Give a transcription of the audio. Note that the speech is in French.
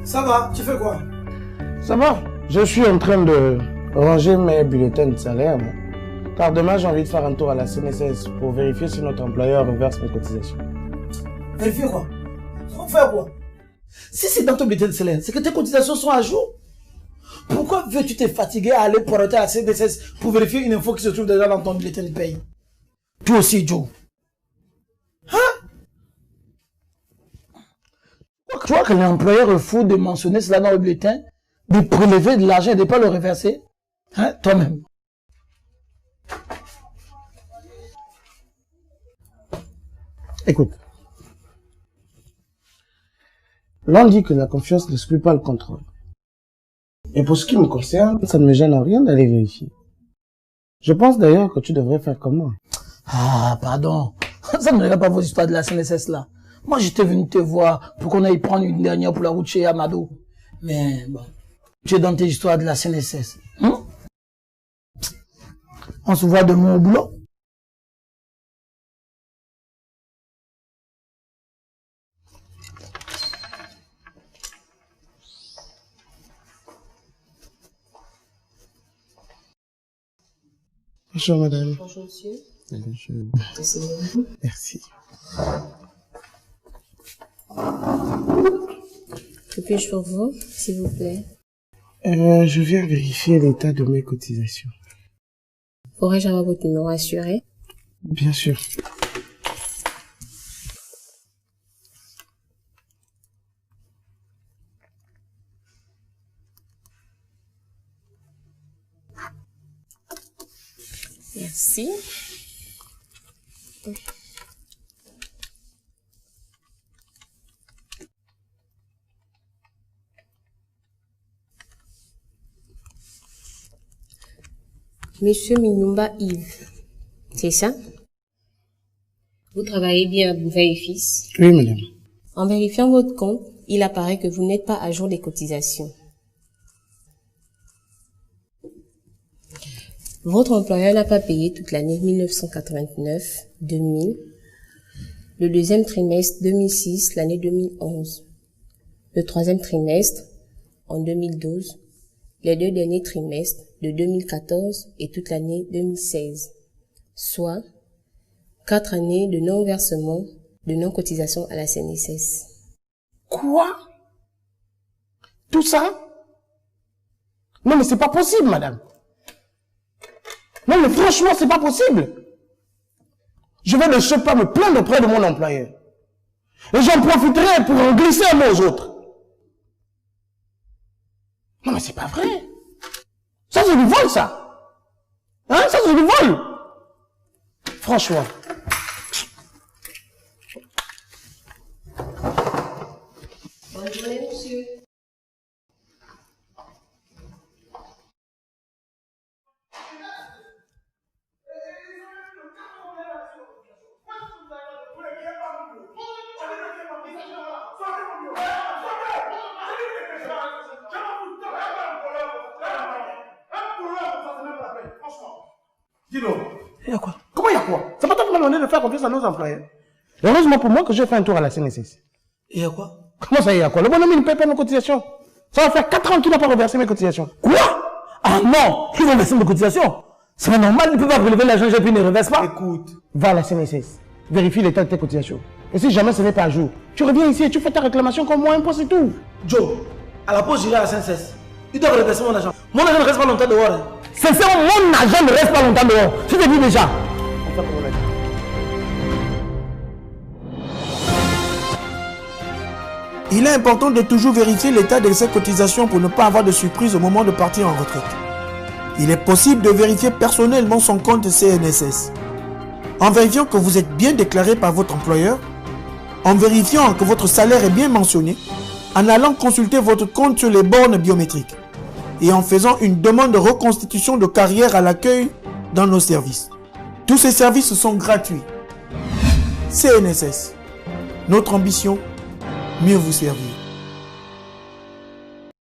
Ça va, tu fais quoi? Ça va, je suis en train de ranger mes bulletins de salaire. Car demain, j'ai envie de faire un tour à la CNSS pour vérifier si notre employeur reverse mes cotisations. Vérifier quoi? Pour faire quoi? Si c'est dans ton bulletin de salaire, c'est que tes cotisations sont à jour. Pourquoi veux-tu te fatiguer à aller pointer à la CNSS pour vérifier une info qui se trouve déjà dans ton bulletin de paye? Toi aussi, Joe. Hein? Tu vois que l'employeur est fou de mentionner cela dans le bulletin, de prélever de l'argent et de ne pas le reverser? Hein? Toi-même. Écoute. L'on dit que la confiance n'exclut pas le contrôle. Et pour ce qui me concerne, ça ne me gêne en rien d'aller vérifier. Je pense d'ailleurs que tu devrais faire comme moi. Ah, pardon. Ça ne regarde pas vos histoires de la CNSS là. Moi, j'étais venu te voir pour qu'on aille prendre une dernière pour la route chez Amado. Mais bon, tu es dans tes histoires de la CNSS. On se voit demain au boulot. Bonjour madame. Bonjour monsieur. Bonjour. Merci. Que puis-je pour vous, s'il vous plaît? Je viens vérifier l'état de mes cotisations. Pourrais-je avoir votre numéro assuré? Bien sûr. Merci. Monsieur Minumba Yves, c'est ça? Vous travaillez bien à Bouveille-Fils? Oui, madame. En vérifiant votre compte, il apparaît que vous n'êtes pas à jour des cotisations. Votre employeur n'a pas payé toute l'année 1989-2000, le deuxième trimestre 2006, l'année 2011, le troisième trimestre en 2012, les deux derniers trimestres de 2014 et toute l'année 2016, soit 4 années de non-versement, de non-cotisation à la CNSS. Quoi? Tout ça? Non mais c'est pas possible, madame. Non mais franchement, c'est pas possible. Je vais de ce pas me plaindre auprès de mon employeur. Et j'en profiterai pour en glisser un mot aux autres. Non mais c'est pas vrai. Ça c'est du vol, ça. Hein? Ça c'est du vol. Franchement. Bonne journée, monsieur. Dis-donc. Il y a quoi? Comment il y a quoi? C'est pas toi qui m'as demandé de faire confiance à nos employeurs. Heureusement pour moi que j'ai fait un tour à la CNSS. Et il y a quoi? Comment ça, il y a quoi? Le bonhomme, il ne paie pas mes cotisations. Ça va faire 4 ans qu'il n'a pas reversé mes cotisations. Quoi? Ah non, ils vont verser mes cotisations. C'est pas normal, ils ne peuvent pas prélever l'argent et puis ils ne reversent pas. Écoute, va à la CNSS, vérifie l'état de tes cotisations. Et si jamais ce n'est pas à jour, tu reviens ici et tu fais ta réclamation comme moi, un point, c'est tout. Joe, à la pause, j'irai à la CNSS. Ils doivent reverser mon argent. Mon argent ne reste pas longtemps dehors. Hein. Sincèrement, mon argent ne reste pas longtemps dehors. Je te dis déjà. Il est important de toujours vérifier l'état de ses cotisations pour ne pas avoir de surprise au moment de partir en retraite. Il est possible de vérifier personnellement son compte CNSS. En vérifiant que vous êtes bien déclaré par votre employeur, en vérifiant que votre salaire est bien mentionné, en allant consulter votre compte sur les bornes biométriques et en faisant une demande de reconstitution de carrière à l'accueil dans nos services. Tous ces services sont gratuits. CNSS. Notre ambition, mieux vous servir.